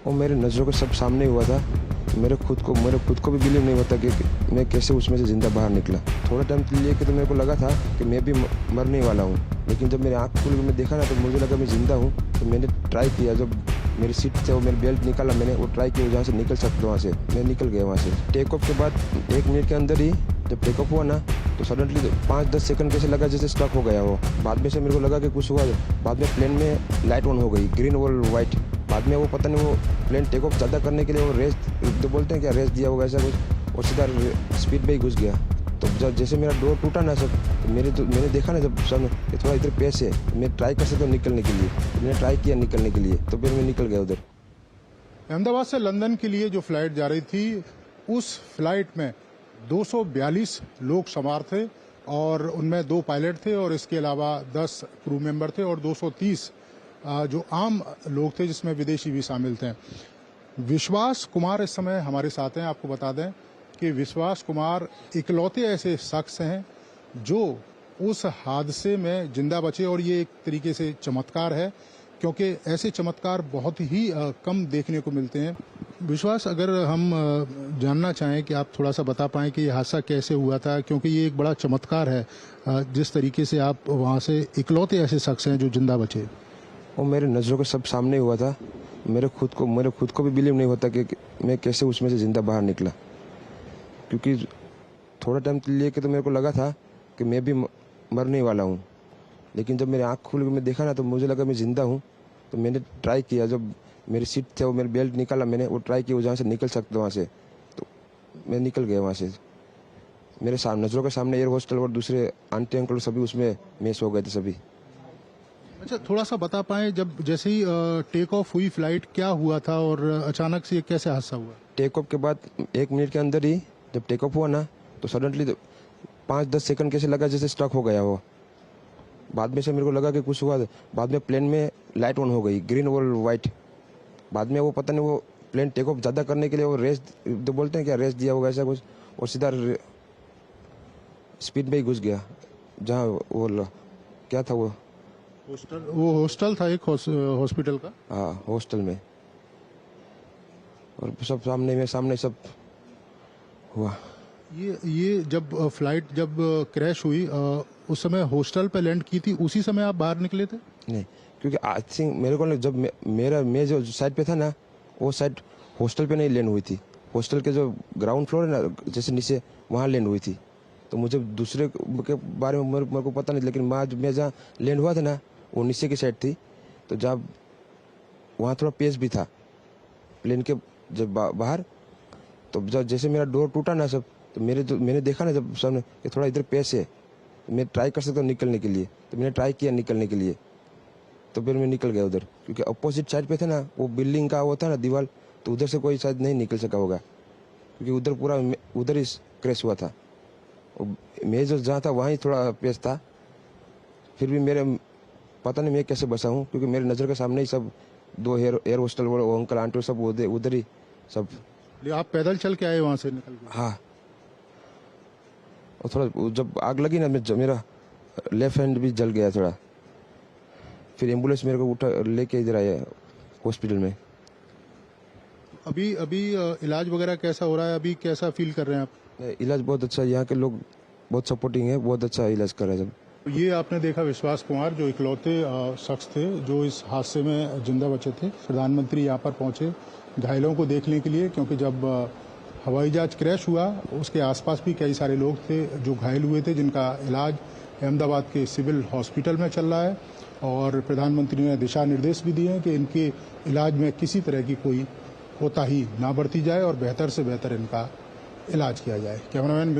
वो मेरे नज़रों के सब सामने हुआ था। मेरे खुद को भी बिलीव नहीं होता कि मैं कैसे उसमें से ज़िंदा बाहर निकला। थोड़ा टाइम के लिए तो मेरे को लगा था कि मैं भी मरने वाला हूँ, लेकिन जब मेरी आँख खुल के मैं देखा ना तो मुझे लगा मैं ज़िंदा हूँ। तो मैंने ट्राई किया, जब मेरी सीट से वो मेरी बेल्ट निकाला, मैंने वो ट्राई किया जहाँ से निकल सकता वहाँ से, मैं निकल गया वहाँ से। टेक ऑफ के बाद 1 मिनट के अंदर ही जब टेक ऑफ हुआ ना तो सडनली 5-10 सेकंड कैसे लगा जैसे स्टक हो गया वो। बाद में से मेरे को लगा कि कुछ हुआ। बाद में प्लेन में लाइट ऑन हो गई, ग्रीन और वाइट। बाद में वो पता नहीं वो प्लेन टेक ऑफ ज़्यादा करने के लिए वो रेस तो बोलते हैं क्या, रेस दिया होगा ऐसा कुछ, और सीधा स्पीड में ही घुस गया। तो जब जैसे मेरा डोर टूटा ना सब, तो मैंने देखा ना जब सब थोड़ा इधर पेस है, मैं ट्राई कर सकता हूँ निकलने के लिए। मैंने ट्राई किया निकलने के लिए, तो फिर मैं निकल गया उधर। अहमदाबाद से लंदन के लिए जो फ्लाइट जा रही थी, उस फ्लाइट में 242 लोग सवार थे और उनमें 2 पायलट थे और इसके अलावा 10 क्रू मेंबर थे और 230 जो आम लोग थे जिसमें विदेशी भी शामिल थे। विश्वास कुमार इस समय हमारे साथ हैं। आपको बता दें कि विश्वास कुमार इकलौते ऐसे शख्स हैं जो उस हादसे में जिंदा बचे, और ये एक तरीके से चमत्कार है क्योंकि ऐसे चमत्कार बहुत ही कम देखने को मिलते हैं। विश्वास, अगर हम जानना चाहें कि आप थोड़ा सा बता पाएं कि ये हादसा कैसे हुआ था, क्योंकि ये एक बड़ा चमत्कार है जिस तरीके से आप वहाँ से इकलौते ऐसे शख्स हैं जो जिंदा बचे। वो मेरे नज़रों के सब सामने हुआ था। मेरे खुद को भी बिलीव नहीं होता कि मैं कैसे उसमें से ज़िंदा बाहर निकला, क्योंकि थोड़ा टाइम के लिए तो मेरे को लगा था कि मैं भी मरने वाला हूँ, लेकिन जब मेरी आँख खुल के मैं देखा ना तो मुझे लगा मैं ज़िंदा हूँ। तो मैंने ट्राई किया, जब मेरी सीट से वो मेरी बेल्ट निकाला, मैंने वो ट्राई किया जहाँ से निकल सकता वहाँ से, तो मैं निकल गया वहाँ से। मेरे नज़रों के सामने एयर होस्टल और दूसरे आंटी अंकल सभी उसमें मिस हो गए थे सभी। अच्छा, थोड़ा सा बता पाएं, जब जैसे ही टेक ऑफ हुई फ्लाइट, क्या हुआ था और अचानक से कैसे हादसा हुआ? टेक ऑफ के बाद 1 मिनट के अंदर ही जब टेक ऑफ हुआ ना तो सडनली 5-10 सेकंड कैसे लगा जैसे स्टक हो गया वो। बाद में से मेरे को लगा कि कुछ हुआ। बाद में प्लेन में लाइट ऑन हो गई, ग्रीन और वाइट। बाद में वो पता नहीं वो प्लेन टेक ऑफ ज़्यादा करने के लिए वो रेस तो बोलते हैं क्या, रेस दिया होगा ऐसा कुछ, और सीधा स्पीड में ही घुस गया जहाँ वो क्या था वो हॉस्टल था, एक हॉस्पिटल का। हाँ, हॉस्टल में। और सब सामने सब हुआ। ये जब फ्लाइट जब क्रैश हुई, उस समय हॉस्टल पे लैंड की थी, उसी समय आप बाहर निकले थे? नहीं, क्योंकि आई थिंक मेरे को जब मैं जो साइड पे था ना, वो साइड हॉस्टल पे नहीं लैंड हुई थी। हॉस्टल के जो ग्राउंड फ्लोर है ना, जैसे नीचे, वहाँ लैंड हुई थी। तो मुझे दूसरे के बारे में मेरे को पता नहीं, लेकिन मैं जहाँ लैंड हुआ था ना वो नीचे की साइड थी। तो जब वहाँ थोड़ा पेस भी था प्लेन के जब बाहर, तो जब जैसे मेरा डोर टूटा ना सब, तो मैंने देखा ना जब सामने कि थोड़ा इधर पेस है, मैं ट्राई कर सकता हूँ निकलने के लिए। तो मैंने ट्राई किया निकलने के लिए, तो फिर मैं निकल गया उधर, क्योंकि अपोजिट साइड पे था ना वो बिल्डिंग का वो था ना दीवार, तो उधर से कोई शायद नहीं निकल सका होगा, क्योंकि उधर पूरा उधर ही क्रैश हुआ था। मैं जो जहाँ था वहाँ थोड़ा पेस था। फिर भी मेरे पता नहीं मैं कैसे बचा हूँ, क्योंकि मेरे नज़र के सामने ही सब 2 एयर होस्टल वो अंकल आंटी सब उधर ही सब। आप पैदल चल के आए वहाँ से निकल के? हाँ, और थोड़ा जब आग लगी ना मेरा लेफ्ट हैंड भी जल गया थोड़ा। फिर एम्बुलेंस मेरे को उठा लेके इधर आया हॉस्पिटल में। अभी इलाज वगैरह कैसा हो रहा है? अभी कैसा फील कर रहे हैं आप? इलाज बहुत अच्छा है, यहाँ के लोग बहुत सपोर्टिंग है, बहुत अच्छा इलाज कर रहे हैं सब। ये आपने देखा विश्वास कुमार, जो इकलौते शख्स थे जो इस हादसे में जिंदा बचे थे। प्रधानमंत्री यहाँ पर पहुंचे घायलों को देखने के लिए, क्योंकि जब हवाई जहाज क्रैश हुआ उसके आसपास भी कई सारे लोग थे जो घायल हुए थे, जिनका इलाज अहमदाबाद के सिविल हॉस्पिटल में चल रहा है। और प्रधानमंत्री ने दिशा निर्देश भी दिए हैं कि इनके इलाज में किसी तरह की कोई कोताही ना बरती जाए और बेहतर से बेहतर इनका इलाज किया जाए। कैमरामैन